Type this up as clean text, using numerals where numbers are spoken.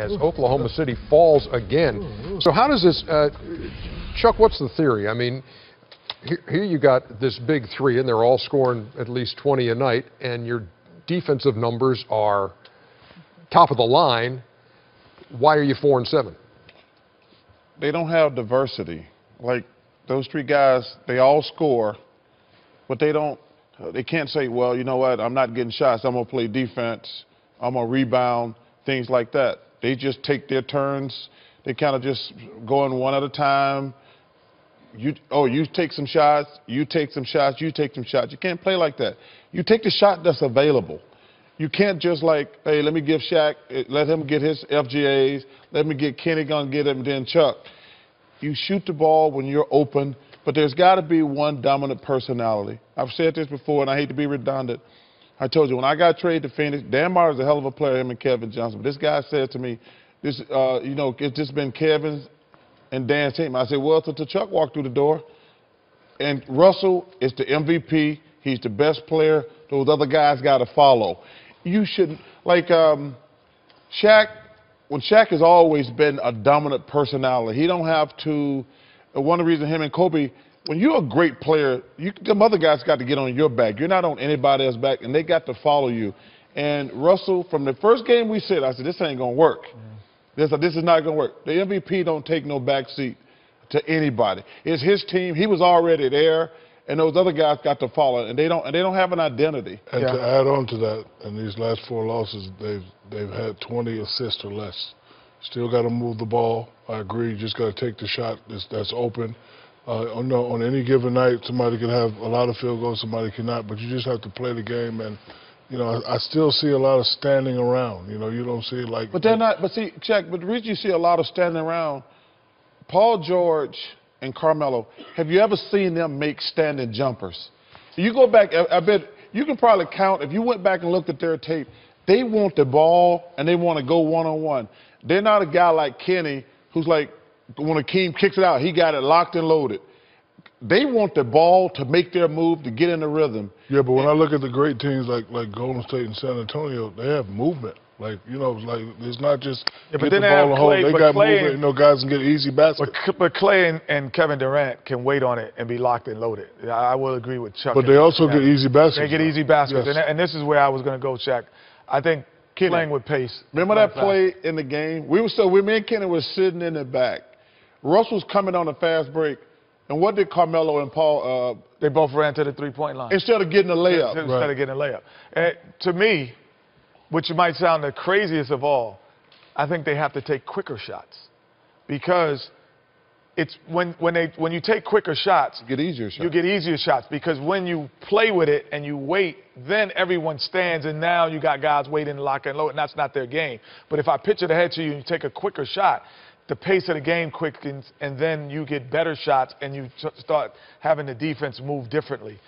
as Oklahoma City falls again. So how does this, Chuck, what's the theory? I mean, here you got this big three, and they're all scoring at least 20 a night, and your defensive numbers are top of the line. Why are you 4-7? They don't have diversity. Like, those three guys, they all score, but they can't say, well, you know what, I'm not getting shots, I'm going to play defense, I'm going to rebound, things like that. They just take their turns. They kind of just go in one at a time. You take some shots, you take some shots, you take some shots. You can't play like that. You take the shot that's available. You can't just like, hey, let me give Shaq, let him get his FGAs, let me get Kenny, gonna get him, then Chuck. You shoot the ball when you're open, but there's got to be one dominant personality. I've said this before, and I hate to be redundant. I told you, when I got traded to Phoenix, Dan Martin's a hell of a player, him and Kevin Johnson. But this guy said to me, it's just been Kevin's and Dan's team. I said, well, till Chuck walked through the door, and Russell is the MVP. He's the best player. Those other guys got to follow. You shouldn't, like Shaq, when Shaq has always been a dominant personality, he don't have to, one of the reasons him and Kobe, when you're a great player, them other guys got to get on your back. You're not on anybody else's back, and they got to follow you. And Russell, from the first game we said, I said, this ain't going to work. This is not going to work. The MVP don't take no backseat to anybody. It's his team. He was already there, and those other guys got to follow, and they don't have an identity. And to add on to that, in these last 4 losses, they've had 20 assists or less. Still got to move the ball. I agree. You just got to take the shot that's open. On any given night, somebody can have a lot of field goals, somebody cannot, but you just have to play the game. And I still see a lot of standing around. You don't see it like. But they're not. But see, Chuck. But the reason you see a lot of standing around, Paul George and Carmelo. Have you ever seen them make standing jumpers? You go back. I bet you can probably count. If you went back and looked at their tape, they want the ball and they want to go one-on-one. They're not a guy like Kenny who's like, when Akeem kicks it out, he got it locked and loaded. They want the ball to make their move, to get in the rhythm. Yeah, but when I look at the great teams like Golden State and San Antonio, they have movement. Like, it's not just get the ball and hold. They got movement. Guys can get easy baskets. But Clay and Kevin Durant can wait on it and be locked and loaded. I will agree with Chuck. But they also get easy baskets. They get easy baskets. Yes. And this is where I was going to go, Shaq. I think playing with pace. Remember that play in the game? Me and Kenny were sitting in the back. Russ was coming on a fast break. And what did Carmelo and Paul? They both ran to the three-point line. Instead of getting a layup. Instead of getting a layup. And to me, which might sound the craziest of all, I think they have to take quicker shots. Because it's when you take quicker shots, you get easier shots. You get easier shots, because when you play with it and you wait, then everyone stands, and now you got guys waiting to lock and load, and that's not their game. But if I pitch it ahead to you and you take a quicker shot, the pace of the game quickens, and then you get better shots, and you start having the defense move differently.